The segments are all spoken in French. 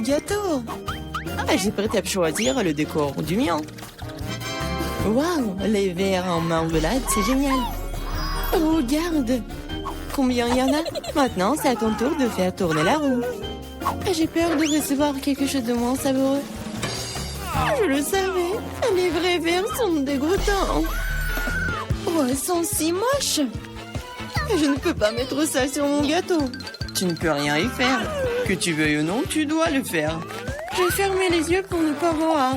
gâteau. J'ai prêt à choisir le décor du mien. Waouh, les verres en marmelade, c'est génial. Regarde, combien il y en a. Maintenant, c'est à ton tour de faire tourner la roue. J'ai peur de recevoir quelque chose de moins savoureux. Je le savais, les vrais verres sont dégoûtants. Oh, elles sont si moches. Je ne peux pas mettre ça sur mon gâteau. Tu ne peux rien y faire. Que tu veuilles ou non, tu dois le faire. J'ai fermé les yeux pour ne pas voir.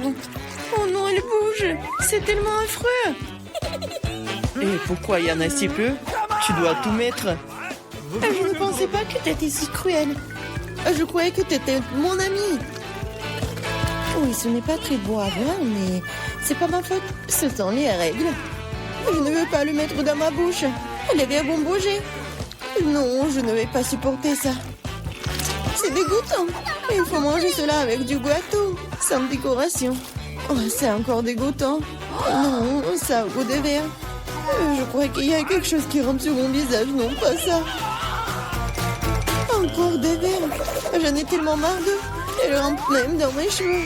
Oh non, elle bouge. C'est tellement affreux. Et pourquoi il y en a si peu? Tu dois tout mettre. Je ne pensais pas que tu étais si cruel. Je croyais que tu étais mon ami. Oui, ce n'est pas très beau à voir, mais c'est pas ma faute. Ce sont les règles. Je ne veux pas le mettre dans ma bouche. Les verres vont bouger. Non, je ne vais pas supporter ça. C'est dégoûtant. Il faut manger cela avec du gâteau, sans décoration. Oh, c'est encore dégoûtant. Non, ça a goût des verres. Je crois qu'il y a quelque chose qui rentre sur mon visage, non pas ça. Encore des verres. J'en ai tellement marre d'eux. Elles rentrent même dans mes cheveux.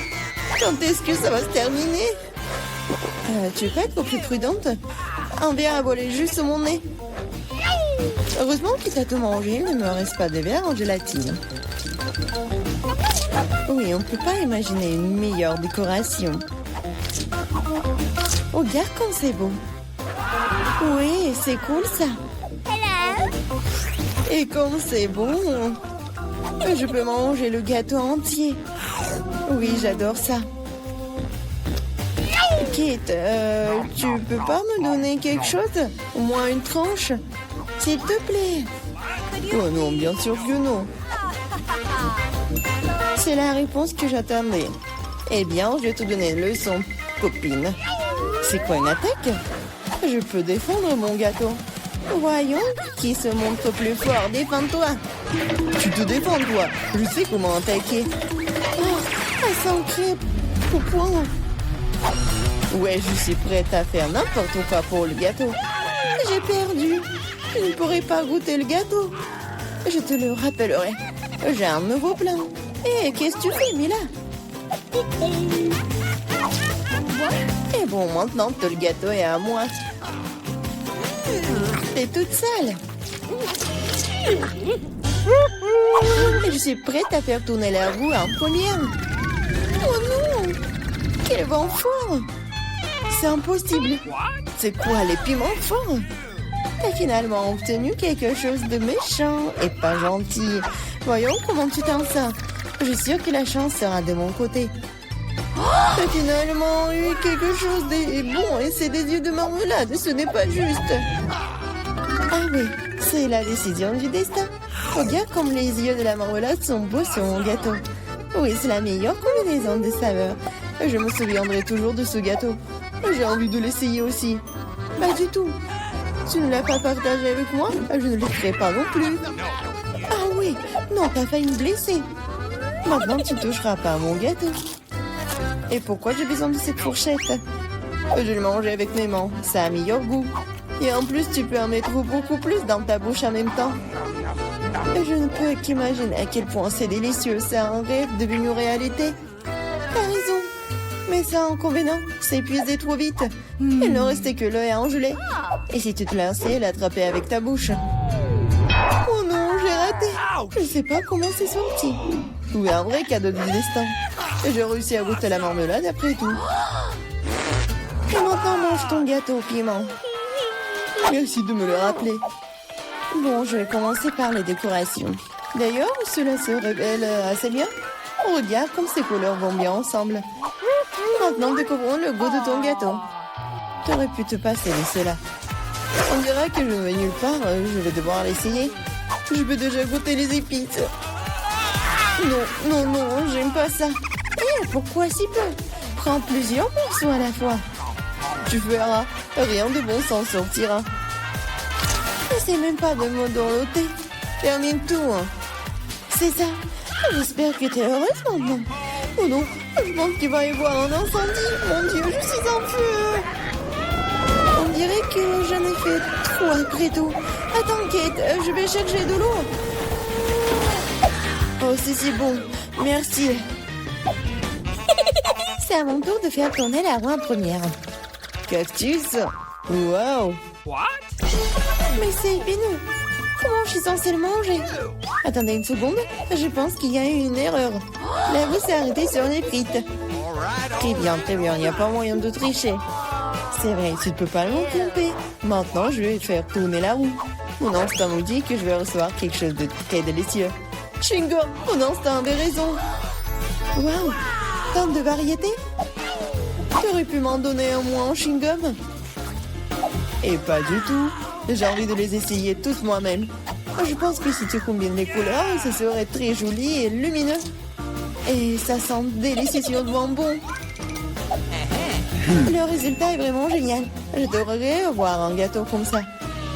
Quand est-ce que ça va se terminer? Tu peux être plus prudente? Un verre a volé juste sur mon nez. Heureusement que tu as tout mangé, il ne me reste pas de verre en gélatine. Oui, on ne peut pas imaginer une meilleure décoration. Regarde comme c'est beau. Oui, c'est cool ça. Et comme c'est bon, je peux manger le gâteau entier. Oui, j'adore ça. Kate, tu peux pas me donner quelque chose? Au moins une tranche? S'il te plaît. Oh non, bien sûr que non. C'est la réponse que j'attendais. Eh bien, je vais te donner une leçon, copine. C'est quoi une attaque? Je peux défendre mon gâteau. Voyons, qui se montre plus fort? Défends-toi. Tu te défends, toi. Je sais comment attaquer. Oh, elle s'en au point. Ouais, je suis prête à faire n'importe quoi pour le gâteau. J'ai perdu. Je ne pourrai pas goûter le gâteau. Je te le rappellerai. J'ai un nouveau plan. Hé, qu'est-ce que tu fais, Mila? Et bon, maintenant que le gâteau est à moi. T'es toute sale. Je suis prête à faire tourner la roue en première. Oh non! Quel vent fort! C'est impossible. C'est quoi, les piments forts? T'as finalement obtenu quelque chose de méchant et pas gentil. Voyons comment tu t'en sors. Je suis sûre que la chance sera de mon côté. T'as finalement eu quelque chose de bon et c'est des yeux de marmelade, ce n'est pas juste. Ah oui, c'est la décision du destin. Regarde comme les yeux de la marmelade sont beaux sur mon gâteau. Oui, c'est la meilleure combinaison de saveurs. Je me souviendrai toujours de ce gâteau. J'ai envie de l'essayer aussi. Pas du tout. Tu ne l'as pas partagé avec moi, je ne le ferai pas non plus. Ah oui, non, t'as failli me blesser. Maintenant, tu ne toucheras pas à mon gâteau. Et pourquoi j'ai besoin de cette fourchette? Je le mangeais avec mes mains, ça a meilleur goût. Et en plus, tu peux en mettre beaucoup plus dans ta bouche en même temps. Je ne peux qu'imaginer à quel point c'est délicieux. C'est un rêve devenu réalité. T'as raison. Mais ça, inconvénient, c'est épuisé trop vite. Il ne restait que l'œil à engeler. Et si tu te lançais, l'attraper avec ta bouche. Oh non, j'ai raté. Je ne sais pas comment c'est sorti. Oui, un vrai cadeau du destin. J'ai réussi à goûter la marmelade après tout. Et maintenant, mange ton gâteau au piment. Merci de me le rappeler. Bon, je vais commencer par les décorations. D'ailleurs, cela se révèle assez bien. Regarde comme ces couleurs vont bien ensemble. Maintenant, découvrons le goût de ton gâteau. Tu aurais pu te passer de cela. On dirait que je ne vais nulle part, je vais devoir l'essayer. Je peux déjà goûter les épices. Non, j'aime pas ça. Eh, pourquoi si peu? Prends plusieurs morceaux à la fois. Tu verras, rien de bon s'en sortira. N'essaie même pas de me dorloter. Termine tout. Hein. C'est ça. J'espère que tu es heureuse maintenant. Oh non, je pense qu'il va y avoir un incendie. Mon Dieu, je suis en feu. On dirait que j'en ai fait trop après tout. Attends, Kate, je vais chercher de l'eau. Oh, c'est si bon. Merci. C'est à mon tour de faire tourner la roue en première. Cactus. Wow. Mais c'est épineux. Comment je suis censée le manger? Attendez une seconde. Je pense qu'il y a eu une erreur. La roue s'est arrêtée sur les frites. Très bien, très bien. Il n'y a pas moyen de tricher. C'est vrai, tu ne peux pas me tromper. Maintenant, je vais faire tourner la roue. Mon instinct me dit que je vais recevoir quelque chose de très délicieux. Chewing-gum, mon instinct avait raison. Waouh, tant de variétés. Tu aurais pu m'en donner un moins en chewing-gum? Et pas du tout. J'ai envie de les essayer tous moi-même. Je pense que si tu combines les couleurs, ça serait très joli et lumineux. Et ça sent délicieusement bon. Le résultat est vraiment génial. J'adorerais avoir un gâteau comme ça.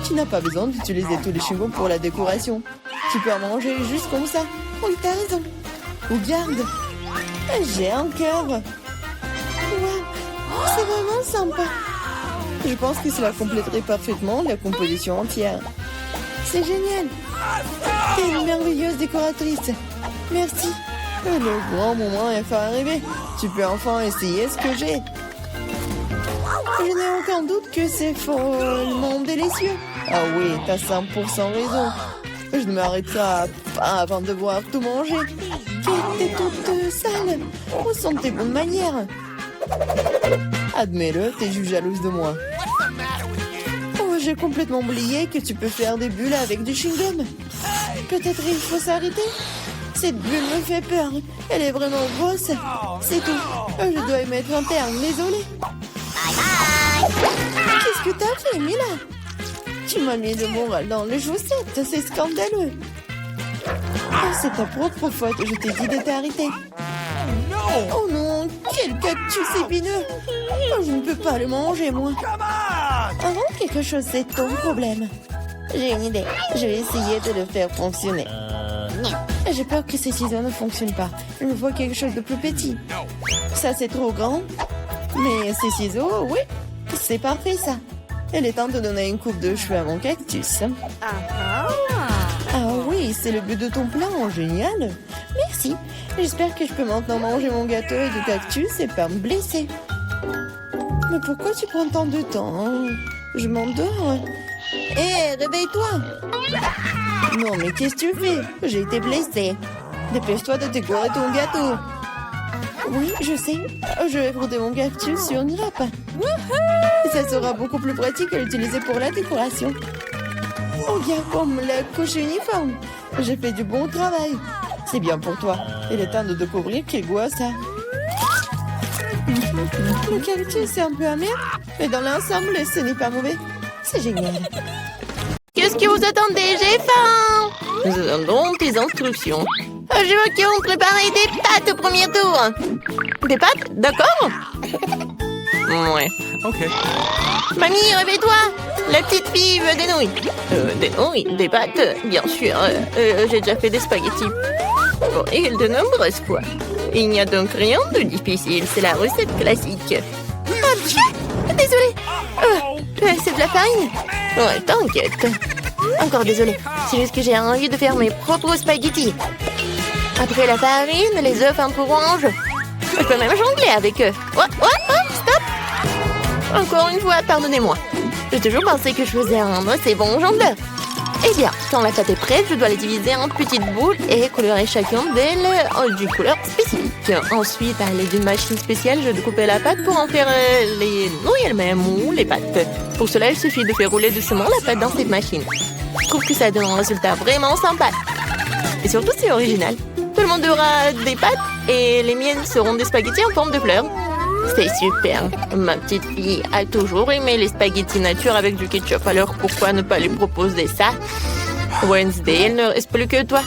Tu n'as pas besoin d'utiliser tous les chewing-gums pour la décoration. Tu peux en manger juste comme ça. Oui, t'as raison. Regarde. J'ai un cœur. Waouh. C'est vraiment sympa. Je pense que cela compléterait parfaitement la composition entière. C'est génial. T'es une merveilleuse décoratrice. Merci. Le grand moment est enfin arrivé. Tu peux enfin essayer ce que j'ai. Je n'ai aucun doute que c'est follement délicieux. Ah oui, t'as 100% raison. Je ne m'arrêterai pas avant de voir tout manger. T'es toute sale. Où sont tes bonnes manières? Admets-le, t'es juste jalouse de moi. Oh, j'ai complètement oublié que tu peux faire des bulles avec du chewing-gum. Peut-être il faut s'arrêter. Cette bulle me fait peur. Elle est vraiment grosse. C'est tout. Je dois y mettre un terme, désolée. Qu'est-ce que t'as fait, Mila? Tu m'as mis le moral dans les chaussettes. C'est scandaleux. Oh, c'est ta propre faute. Je t'ai dit de t'arrêter. Oh non, quel cactus épineux. Oh, je ne peux pas le manger, moi. Avant quelque chose, c'est ton problème. J'ai une idée. Je vais essayer de le faire fonctionner. J'ai peur que ces ciseaux ne fonctionnent pas. Je me vois quelque chose de plus petit. Ça, c'est trop grand. Mais ces ciseaux, oui, c'est parfait, ça. Il est temps de donner une coupe de cheveux à mon cactus. Ah oui, c'est le but de ton plan. Génial. Merci. J'espère que je peux maintenant manger mon gâteau et du cactus et pas me blesser. Mais pourquoi tu prends tant de temps, hein? Je m'endors. Hé, réveille-toi. Non, mais qu'est-ce que tu fais? J'ai été blessée. Dépêche-toi de décorer ton gâteau. Oui, je sais. Je vais frotter mon cactus sur une râpe. Ça sera beaucoup plus pratique à l'utiliser pour la décoration. Oh, bien comme la couche uniforme. J'ai fait du bon travail. C'est bien pour toi. Il est temps de découvrir quel goût a ça. Le cactus est un peu amer, mais dans l'ensemble, ce n'est pas mauvais. C'est génial. Qu'est-ce que vous attendez? J'ai faim. Nous attendons tes instructions. Je veux qu'on prépare des pâtes au premier tour. Des pâtes? D'accord. Ouais. Ok. Mamie, réveille-toi. La petite fille veut des nouilles. Des nouilles? Des pâtes? Bien sûr. J'ai déjà fait des spaghettis. Bon, et de nombreuses fois. Il n'y a donc rien de difficile. C'est la recette classique. Ah, désolée. C'est de la farine? Ouais, t'inquiète. Encore désolée. C'est juste que j'ai envie de faire mes propres spaghettis. Après la farine, les œufs un peu orange. Je peux même jongler avec eux. Oh, stop. Encore une fois, pardonnez-moi. J'ai toujours pensé que je faisais un assez bon jongleur. Eh bien, quand la pâte est prête, je dois les diviser en petites boules et colorer chacune d'elles d'une couleur spécifique. Ensuite, à l'aide d'une machine spéciale, je découpe la pâte pour en faire les nouilles elles-mêmes ou les pâtes. Pour cela, il suffit de faire rouler doucement la pâte dans cette machine. Je trouve que ça donne un résultat vraiment sympa. Et surtout, c'est original. Tout le monde aura des pâtes et les miennes seront des spaghettis en forme de fleurs. C'est super. Ma petite fille a toujours aimé les spaghettis nature avec du ketchup. Alors pourquoi ne pas lui proposer ça? Wednesday, il ne reste plus que toi.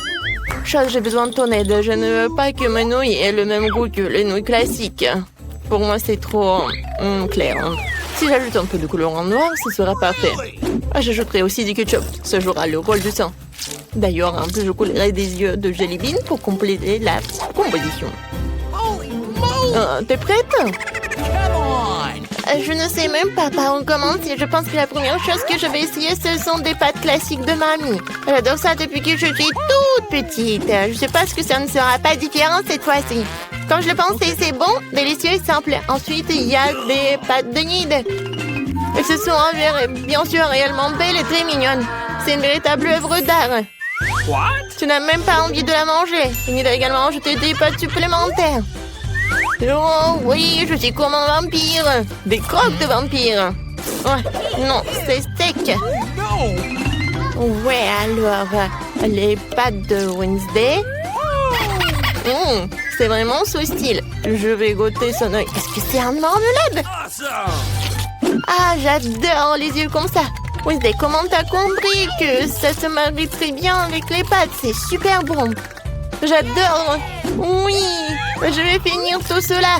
Charles, j'ai besoin de ton aide. Je ne veux pas que mes nouilles aient le même goût que les nouilles classiques. Pour moi, c'est trop clair. Si j'ajoute un peu de couleur en noir, ce sera parfait. J'ajouterai aussi du ketchup. Ce jouera le rôle du sang. D'ailleurs, un peu je coulerai des yeux de jelly bean pour compléter la composition. T'es prête? Je ne sais même pas par où commencer. Je pense que la première chose que je vais essayer, ce sont des pâtes classiques de mamie. J'adore ça depuis que je suis toute petite. Je sais pas ce que ça ne sera pas différent cette fois-ci. Quand je le pense, c'est bon, délicieux et simple. Ensuite, il y a des pâtes de Nid. Elles se sont bien sûr réellement belles et très mignonnes. C'est une véritable œuvre d'art. Tu n'as même pas envie de la manger. Nid a également ajouté des pâtes supplémentaires. Oh oui, je suis comme un vampire. Des croques de vampire. Ouais, non, c'est sec. Ouais, alors, les pâtes de Wednesday. C'est vraiment ce style. Je vais goûter son œil. Est-ce que c'est un marmelade? Ah, j'adore les yeux comme ça. Wednesday, comment t'as compris que ça se marie très bien avec les pâtes? C'est super bon. J'adore. Oui, je vais finir tout cela.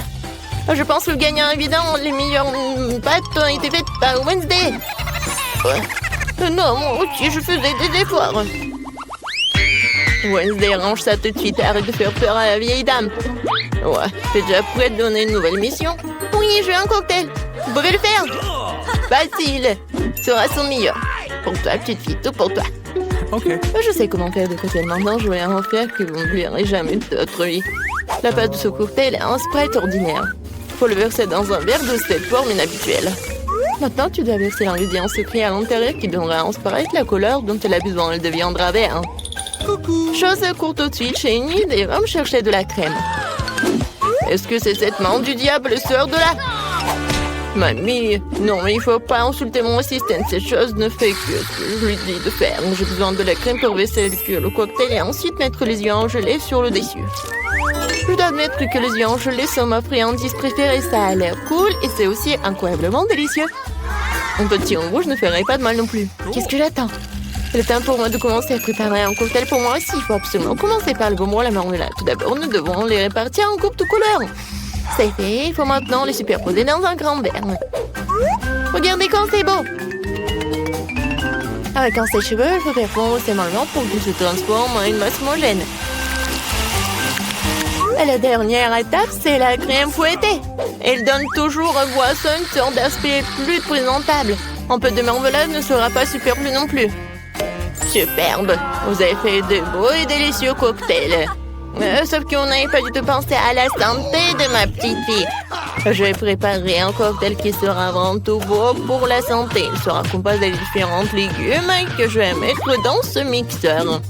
Je pense que le gagnant évident, les meilleures pâtes ont été faites par Wednesday. Non, moi aussi, je faisais des efforts. Wednesday, range ça tout de suite. Arrête de faire peur à la vieille dame. Ouais, t'es déjà prête de donner une nouvelle mission? Oui, je veux un cocktail. Vous pouvez le faire? Facile. Sera son meilleur. Pour toi, petite fille, tout pour toi. Ok. Je sais comment faire des cocktails maintenant. Je vais en faire que vous ne verrez jamais de votre vie. La pâte de ce cocktail est un Sprite ordinaire. Faut le verser dans un verre de cette forme inhabituelle. Maintenant, tu dois verser l'ingrédient secret à l'intérieur qui donnera à un Sprite la couleur dont elle a besoin. Elle deviendra vert. Chose courte tout de suite chez Nid et va me chercher de la crème. Est-ce que c'est cette main du diable sort de là? Mamie, non, il faut pas insulter mon assistant. Cette chose ne fait que ce que je lui dis de faire. J'ai besoin de la crème pour verser le cocktail et ensuite mettre les yeux en gelée sur le dessus. Je dois admettre que les yeux en gelée sont ma friandise préférée. Ça a l'air cool et c'est aussi incroyablement délicieux. Un petit en rouge ne ferait pas de mal non plus. Qu'est-ce que j'attends? Il est temps pour moi de commencer à préparer un cocktail pour moi aussi. Il faut absolument commencer par le bonbon et la marmelade. Tout d'abord, nous devons les répartir en coupes de couleurs. C'est fait, il faut maintenant les superposer dans un grand verre. Regardez quand c'est beau! Avec un sèche-cheveux, il faut faire fondre ces marrons pour qu'ils se transforment en une masse homogène. Et la dernière étape, c'est la crème fouettée. Elle donne toujours aux boissons une sorte d'aspect plus présentable. Un peu de marmelade ne sera pas superflu non plus. Superbe! Vous avez fait de beaux et délicieux cocktails. Sauf qu'on n'avait pas du tout pensé à la santé de ma petite fille. Je vais préparer un cocktail qui sera avant tout beau pour la santé. Il sera composé de différents légumes que je vais mettre dans ce mixeur.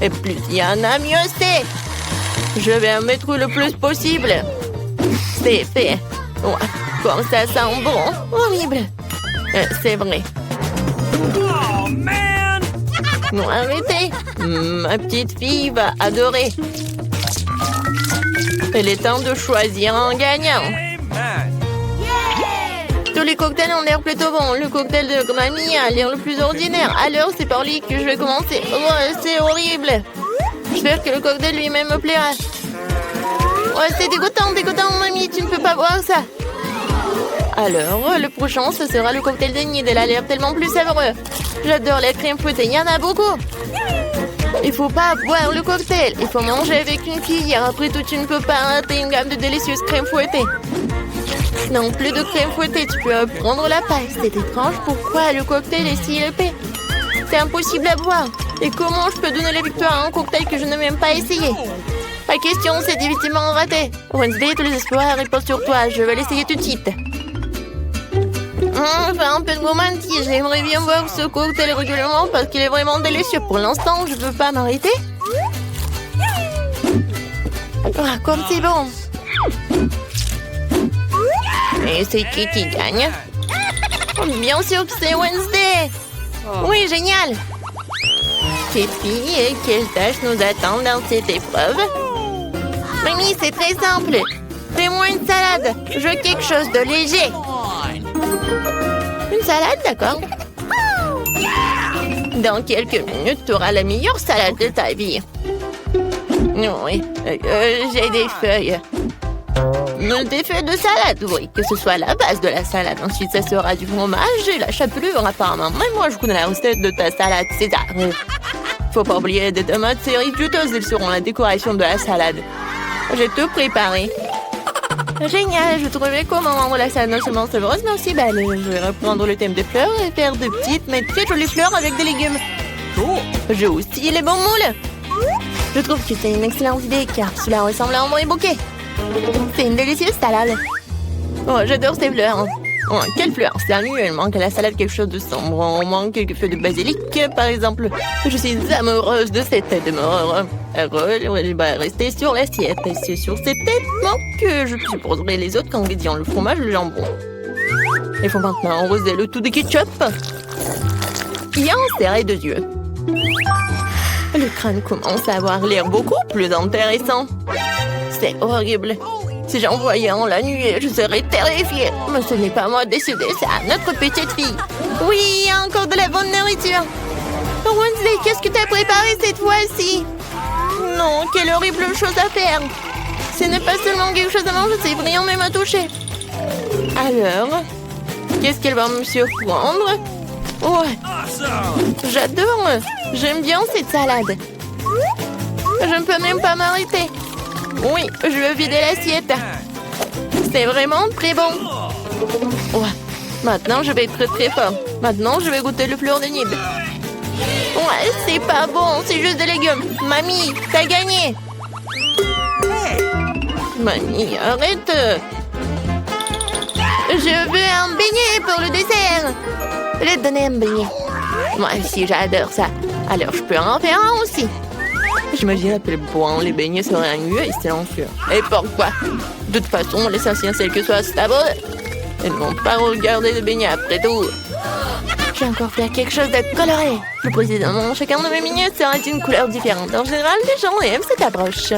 Et plus il y en a, mieux c'est. Je vais en mettre le plus possible. C'est fait. Ouais, comme ça sent bon. Horrible. C'est vrai. Oh, man! Non, arrêtez. Ma petite fille va adorer. Il est temps de choisir un gagnant. Tous les cocktails ont l'air plutôt bons. Le cocktail de mamie a l'air le plus ordinaire. Alors, c'est par lui que je vais commencer. Oh, c'est horrible. J'espère que le cocktail lui-même me plaira. Ouais, c'est dégoûtant, mamie. Tu ne peux pas boire ça. Alors, le prochain, ce sera le cocktail de Nid. Elle a l'air tellement plus savoureux. J'adore la crème fouettée. Il y en a beaucoup. Il faut pas boire le cocktail. Il faut manger avec une cuillère. Après tout, tu ne peux pas rater une gamme de délicieuses crèmes fouettées. Non, plus de crème fouettée. Tu peux prendre la paille. C'est étrange. Pourquoi le cocktail est si épais? C'est impossible à boire. Et comment je peux donner la victoire à un cocktail que je n'ai même pas essayé? Pas question, c'est difficilement raté. Wednesday, tous les espoirs reposent sur toi. Je vais l'essayer tout de suite. Fais un peu de gourmandise. J'aimerais bien boire ce cocktail régulièrement parce qu'il est vraiment délicieux. Pour l'instant, je ne peux pas m'arrêter. Ah, comme c'est bon. Et c'est qui gagne? Bien sûr que c'est Wednesday. Oui, génial. Petite fille, quelle tâche nous attend dans cette épreuve? Mamie, c'est très simple. Fais-moi une salade. Je veux quelque chose de léger. Une salade, d'accord. Dans quelques minutes, tu auras la meilleure salade de ta vie. Oui, j'ai des feuilles. Des feuilles de salade, oui, que ce soit la base de la salade. Ensuite, ça sera du fromage et la chapelure, apparemment. Même moi, je connais la recette de ta salade César. Faut pas oublier des tomates cerises juteuses. Elles seront la décoration de la salade. J'ai tout préparé. Génial, je trouvais comment rendre la salle non seulement savoureuse, mais aussi belle. Je vais reprendre le thème des fleurs et faire de petites, mais très jolies fleurs avec des légumes. J'ai aussi les bons moules. Je trouve que c'est une excellente idée, car cela ressemble à un vrai bouquet. C'est une délicieuse salade. Oh, j'adore ces fleurs. Oh, quelle fleur! Sérieux, il manque à la salade quelque chose de sombre. On manque quelques feuilles de basilic, par exemple. Je suis amoureuse de cette tête de mort. Elle va rester sur l'assiette. Et c'est sur cette tête que je supposerai les autres ingrédients, le fromage et le jambon. Il faut maintenant arroser le tout de ketchup. Et en serrer 2 yeux. Le crâne commence à avoir l'air beaucoup plus intéressant. C'est horrible. Si j'en voyais en la nuit, je serais terrifiée. Mais ce n'est pas moi de décider, c'est à notre petite fille. Oui, encore de la bonne nourriture. Wednesday, qu'est-ce que tu as préparé cette fois-ci? Non, quelle horrible chose à faire. Ce n'est pas seulement quelque chose à manger, c'est brillant même à toucher. Alors, qu'est-ce qu'elle va me surprendre? Ouais, j'adore. J'aime bien cette salade. Je ne peux même pas m'arrêter. Oui, je veux vider l'assiette. C'est vraiment très bon. Ouais, maintenant je vais être très fort. Maintenant, je vais goûter le fleur de nid. Ouais, c'est pas bon, c'est juste des légumes. Mamie, t'as gagné. Mamie, arrête. Je veux un beignet pour le dessert. Je vais te donner un beignet. Moi aussi, j'adore ça. Alors, je peux en faire un aussi. J'imagine à quel point les beignets seraient mieux et silencieux. Et pourquoi? De toute façon, l'essentiel c'est que ce soit stable. Ils ne vont pas regarder les beignets après tout. Je vais encore faire quelque chose de coloré. Plus précisément, chacun de mes beignets sera d'une couleur différente. En général, les gens aiment cette approche.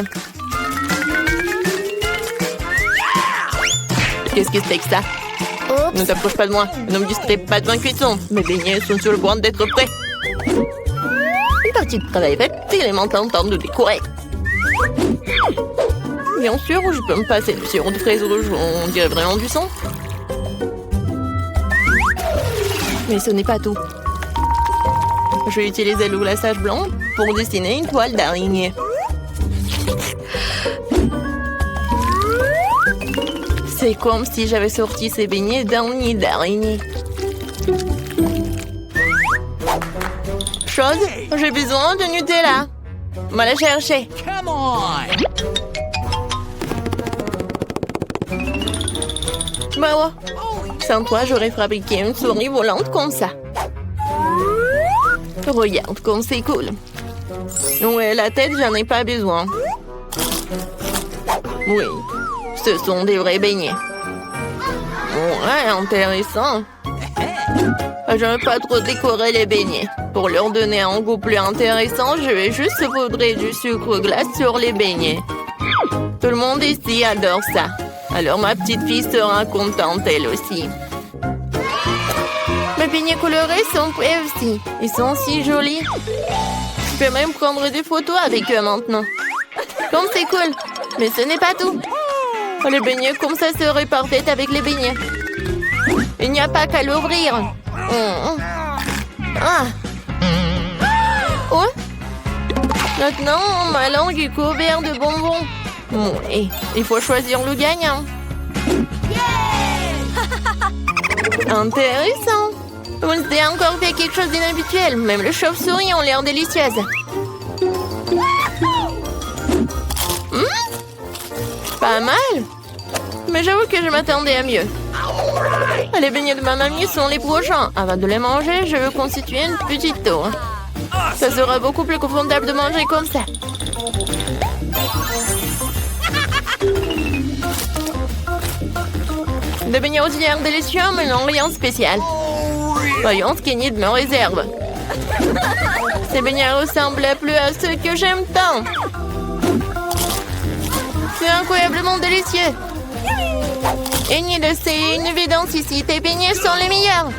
Qu'est-ce que c'est que ça? Ne t'approche pas de moi. Ne me distrais pas de ma cuisson. Mes beignets sont sur le point d'être prêts. Une partie de travail faite, il est maintenant temps de décorer. Bien sûr, je peux me passer de sirop de fraise rouge, on dirait vraiment du sang. Mais ce n'est pas tout. Je vais utiliser le glaçage blanc pour dessiner une toile d'araignée. C'est comme si j'avais sorti ces beignets d'un nid d'araignée. Chose, j'ai besoin de Nutella. Va la chercher. Come on! Bah ouais. Sans toi, j'aurais fabriqué une souris volante comme ça. Regarde comme c'est cool. Ouais, la tête, j'en ai pas besoin. Oui, ce sont des vrais beignets. Ouais, intéressant. Je ne veux pas trop décorer les beignets. Pour leur donner un goût plus intéressant, je vais juste saupoudrer du sucre glace sur les beignets. Tout le monde ici adore ça. Alors ma petite fille sera contente elle aussi. Mes beignets colorés sont prêts aussi. Ils sont si jolis. Je peux même prendre des photos avec eux maintenant. Comme c'est cool. Mais ce n'est pas tout. Les beignets comme ça seraient parfaits avec les beignets. Il n'y a pas qu'à l'ouvrir. Ah. Ouais. Maintenant, ma langue est couverte de bonbons. Oui, il faut choisir le gagnant. Intéressant. Vous avez encore fait quelque chose d'inhabituel. Même les chauves-souris ont l'air délicieuses. Pas mal. Mais j'avoue que je m'attendais à mieux. Les beignets de ma mamie sont les prochains. Avant de les manger, je veux constituer une petite tour. Ça sera beaucoup plus confortable de manger comme ça. Des beignets ordinaires délicieux, mais non rien de spécial. Voyons ce qu'Enid me réserve. Ces beignets ressemblent plus à ceux que j'aime tant. C'est incroyablement délicieux. Enid, c'est une évidence ici. Tes beignets sont les meilleurs.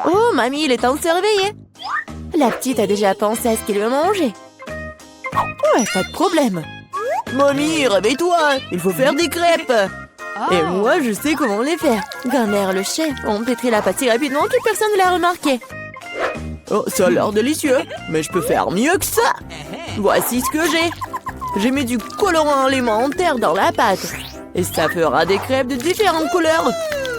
Oh, mamie, il est temps de se réveiller. La petite a déjà pensé à ce qu'elle veut manger. Ouais, pas de problème. Mamie, réveille-toi. Il faut faire des crêpes. Et moi, je sais comment les faire. Grand-mère, le chef, on pétrit la pâte si rapidement que personne ne l'a remarqué. Oh, ça a l'air délicieux. Mais je peux faire mieux que ça. Voici ce que j'ai. J'ai mis du colorant alimentaire dans la pâte. Et ça fera des crêpes de différentes couleurs.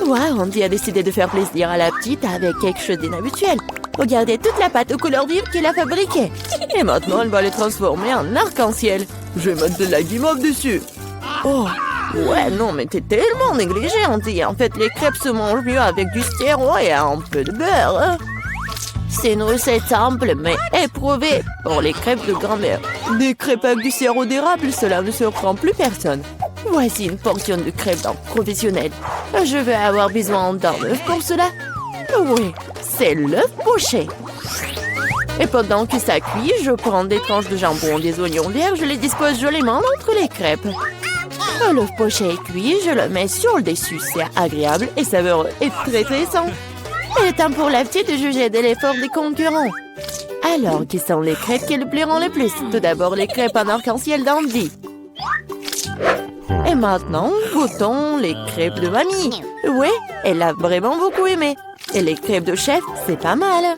Wow, Andy a décidé de faire plaisir à la petite avec quelque chose d'inhabituel. Regardez toute la pâte aux couleurs vives qu'il a fabriquée. Et maintenant, elle va les transformer en arc-en-ciel. Je vais mettre de la guimauve dessus. Oh, ouais, non, mais t'es tellement négligé, Andy. En fait, les crêpes se mangent mieux avec du sirop et un peu de beurre. Hein. C'est une recette simple, mais éprouvée pour les crêpes de grand-mère. Des crêpes avec du sirop d'érable, cela ne surprend plus personne. Voici une portion de crêpes d'un professionnel. Je vais avoir besoin d'un œuf pour cela. Oui, c'est l'œuf poché. Et pendant que ça cuit, je prends des tranches de jambon, des oignons verts, je les dispose joliment entre les crêpes. L'œuf poché est cuit, je le mets sur le dessus. C'est agréable et savoureux et très sain. Il est temps pour la petite de juger de l'effort des concurrents. Alors, qui sont les crêpes qui le plairont le plus? Tout d'abord, les crêpes en arc-en-ciel d'Andy. Et maintenant, goûtons les crêpes de mamie. Oui, elle a vraiment beaucoup aimé. Et les crêpes de chef, c'est pas mal.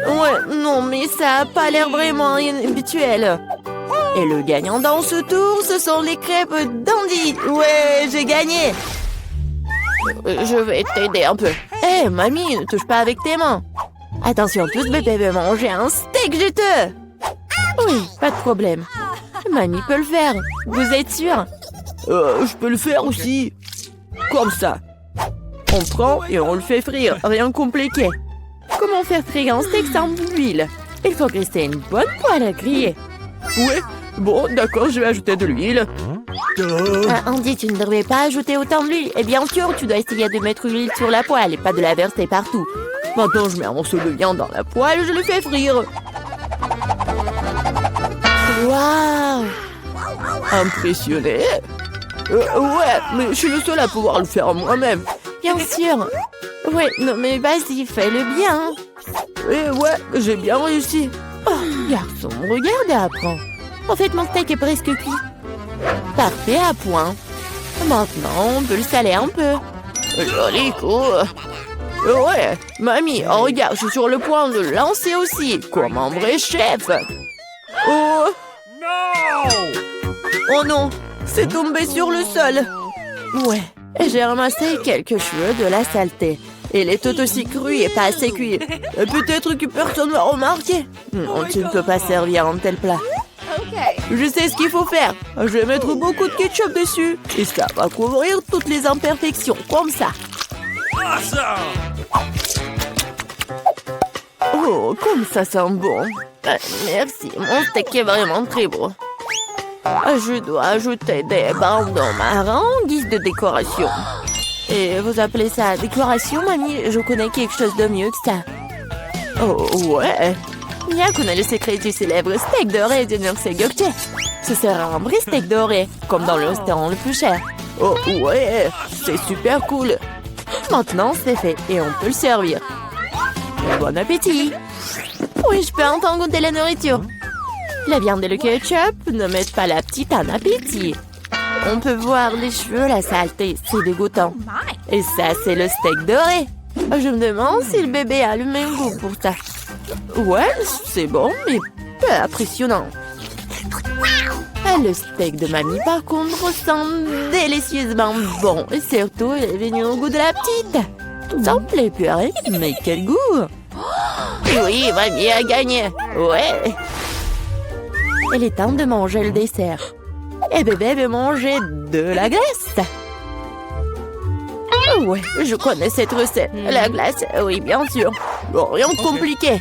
Ouais, non, mais ça a pas l'air vraiment habituel. Et le gagnant dans ce tour, ce sont les crêpes d'Andy. Ouais, j'ai gagné. Je vais t'aider un peu. Hé, mamie, ne touche pas avec tes mains. Attention, tous bébé veut manger un steak juteux. Oui, pas de problème. Mamie peut le faire. Vous êtes sûr? Je peux le faire aussi. Comme ça. On prend et on le fait frire. Rien de compliqué. Comment faire frire un steak sans huile? Il faut graisser une bonne poêle à griller. Ouais, bon, d'accord, je vais ajouter de l'huile. Andy, tu ne devrais pas ajouter autant d'huile. Et bien sûr, tu dois essayer de mettre l'huile sur la poêle et pas de la verser partout. Maintenant, je mets un morceau de viande dans la poêle et je le fais frire. Waouh! Impressionné? Ouais, mais je suis le seul à pouvoir le faire moi-même. Bien sûr. Oui, non mais vas-y, fais-le bien. Et ouais, j'ai bien réussi. Oh, garçon, regarde et apprends. En fait, mon steak est presque cuit. Parfait à point. Maintenant, on peut le saler un peu. Joli coup. Ouais, mamie, oh, regarde, je suis sur le point de le lancer aussi, comme un vrai chef. Oh! No! Oh non, c'est tombé sur le sol. Ouais, j'ai ramassé quelques cheveux de la saleté. Il est tout aussi cru et pas assez cuit. Peut-être que personne n'a remarqué. Non, tu ne peux pas servir un tel plat. Je sais ce qu'il faut faire. Je vais mettre beaucoup de ketchup dessus. Et ça va couvrir toutes les imperfections, comme ça. Awesome! Oh, comme ça sent bon. Merci, mon steak est vraiment très beau. Je dois ajouter des bandons marrons en guise de décoration. Et vous appelez ça décoration, mamie? Je connais quelque chose de mieux que ça. Oh, ouais. Mia connaît le secret du célèbre steak doré de Nurse Gökçe. Ce sera un vrai steak doré, comme dans le restaurant le plus cher. Oh, ouais, c'est super cool. Maintenant, c'est fait et on peut le servir. Bon appétit! Oui, je peux entendre goûter la nourriture. La viande et le ketchup ne mettent pas la petite en appétit. On peut voir les cheveux, la saleté, c'est dégoûtant. Et ça, c'est le steak doré. Je me demande si le bébé a le même goût pour ça. Ouais, c'est bon, mais peu impressionnant. Le steak de mamie, par contre, sent délicieusement bon. Et surtout, il est venu au goût de la petite. Ça me plaît purée, mais quel goût! Oui, mamie a gagné. Ouais. Il est temps de manger le dessert. Et bébé veut manger de la glace. Ouais, je connais cette recette. La glace, oui, bien sûr. Bon, rien de compliqué.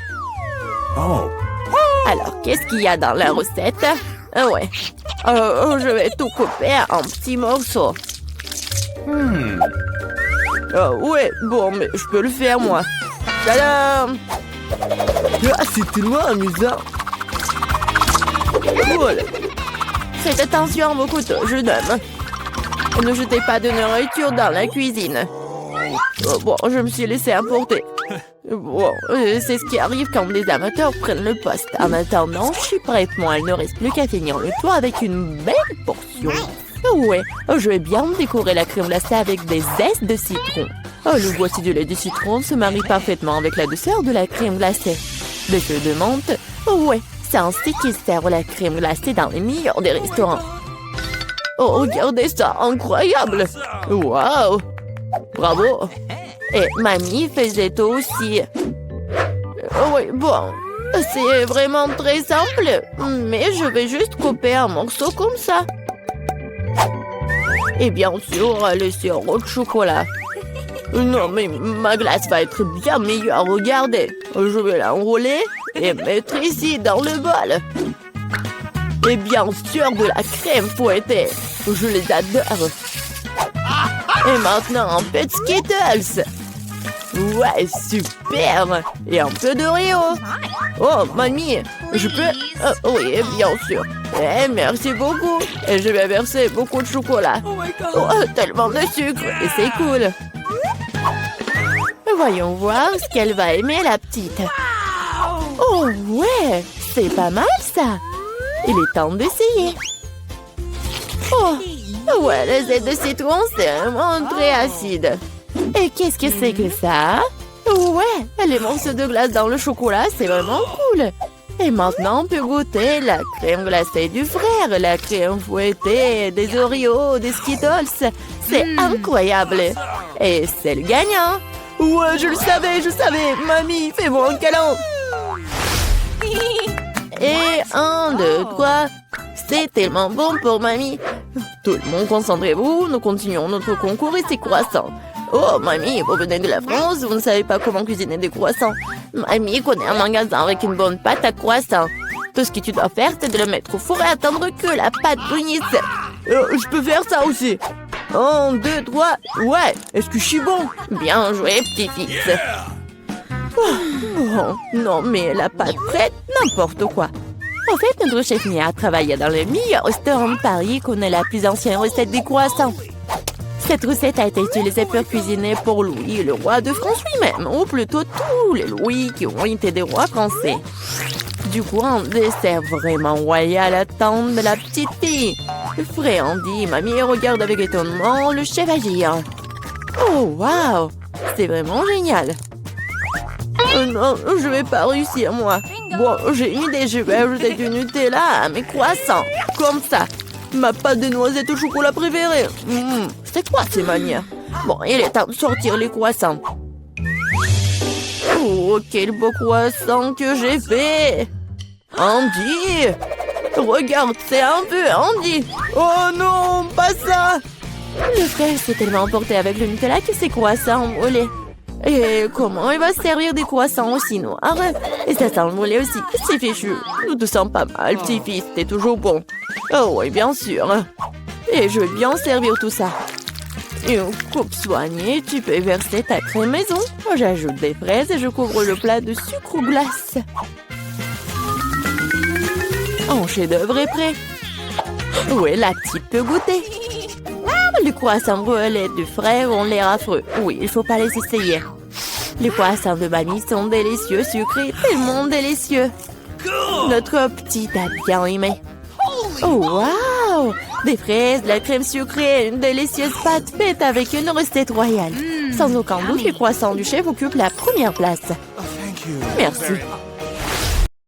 Oh. Alors, qu'est-ce qu'il y a dans la recette? Ouais. Je vais tout couper en petits morceaux. Ouais, bon, mais je peux le faire, moi. Tadam! Ah, c'est tellement amusant. Voilà. Faites attention à vos couteaux, jeune homme. Ne jetez pas de nourriture dans la cuisine. Bon, je me suis laissé emporter. Bon, c'est ce qui arrive quand les amateurs prennent le poste. En attendant, je suis prête, moi. Il ne reste plus qu'à finir le tour avec une belle portion. Ouais, je vais bien décorer la crème glacée avec des zestes de citron. Le voici du lait de citron se marie parfaitement avec la douceur de la crème glacée. Des feuilles de menthe. Ouais, C'est ainsi qu'ils servent la crème glacée dans les meilleurs des restaurants. Oh, regardez ça, incroyable! Wow! Bravo! Et mamie faisait aussi. Oui, bon, c'est vraiment très simple, mais je vais juste couper un morceau comme ça. Et bien sûr, le sirop de chocolat. Non, mais ma glace va être bien meilleure, regardez. Je vais l'enrouler et mettre ici dans le bol. Et bien sûr, de la crème fouettée. Je les adore. Et maintenant, un peu de Skittles. Ouais, super. Et un peu d'Oreo. Oh, mamie, je peux... oui, bien sûr. Eh, merci beaucoup. Et je vais verser beaucoup de chocolat. Oh, tellement de sucre. Et c'est cool. Voyons voir ce qu'elle va aimer, la petite. Oh, ouais, c'est pas mal, ça. Il est temps d'essayer. Oh, ouais, le zeste de citron, c'est vraiment très acide. Et qu'est-ce que c'est que ça? Ouais, les morceaux de glace dans le chocolat, c'est vraiment cool. Et maintenant, on peut goûter la crème glacée du frère, la crème fouettée, des Oreos, des Skittles. C'est incroyable. Et c'est le gagnant. Ouais, je le savais. Mamie, fais-moi un câlin. Et 1, 2, 3. C'est tellement bon pour mamie. Tout le monde, concentrez-vous. Nous continuons notre concours et c'est croissant. Oh, mamie, vous venez de la France, vous ne savez pas comment cuisiner des croissants. Mamie connaît un magasin avec une bonne pâte à croissant. Tout ce que tu dois faire, c'est de le mettre au four et attendre que la pâte brunisse. Je peux faire ça aussi. 1, 2, 3. Ouais, est-ce que je suis bon? Bien joué, petit-fils. Oh, bon, non, mais la pâte prête, n'importe quoi. En fait, notre chef Mia travaille dans le meilleur restaurant de Paris, connaît la plus ancienne recette des croissants. Cette recette a été utilisée pour cuisiner pour Louis, le roi de France lui-même, ou plutôt tous les Louis qui ont été des rois français. Du coup, un dessert vraiment royal attend de la petite fille. Frais Andy, mamie regarde avec étonnement le chef agir. Oh, waouh! C'est vraiment génial. Non, je vais pas réussir, moi. Bon, j'ai une idée, je vais ajouter du Nutella à mes croissants. Comme ça. Ma pâte de noisettes au chocolat préférée. C'est quoi ces manières? Bon, il est temps de sortir les croissants. Oh, quel beau croissant que j'ai fait! Andy! Regarde, c'est un peu Andy! Oh non, pas ça! Le frère s'est tellement emporté avec le Nutella que ses croissants ont brûlé. Et comment il va se servir des croissants aussi noirs? Et ça sent le brûlé aussi. C'est fichu. Nous te sens pas mal, petit-fils. T'es toujours bon. Oh oui, bien sûr. Et je vais bien servir tout ça. Une coupe soignée, tu peux verser ta crème maison. Moi, j'ajoute des fraises et je couvre le plat de sucre ou glace. Un chef-d'œuvre est prêt. Oui, la petite peut goûter. Les croissants brûlés du frère ont l'air affreux. Oui, il faut pas les essayer. Les croissants de mamie sont délicieux, sucrés, tellement délicieux. Notre petite a bien aimé. Oh, waouh! Des fraises, de la crème sucrée, une délicieuse pâte faite avec une recette royale. Sans aucun doute, les croissants du chef occupent la première place. Merci.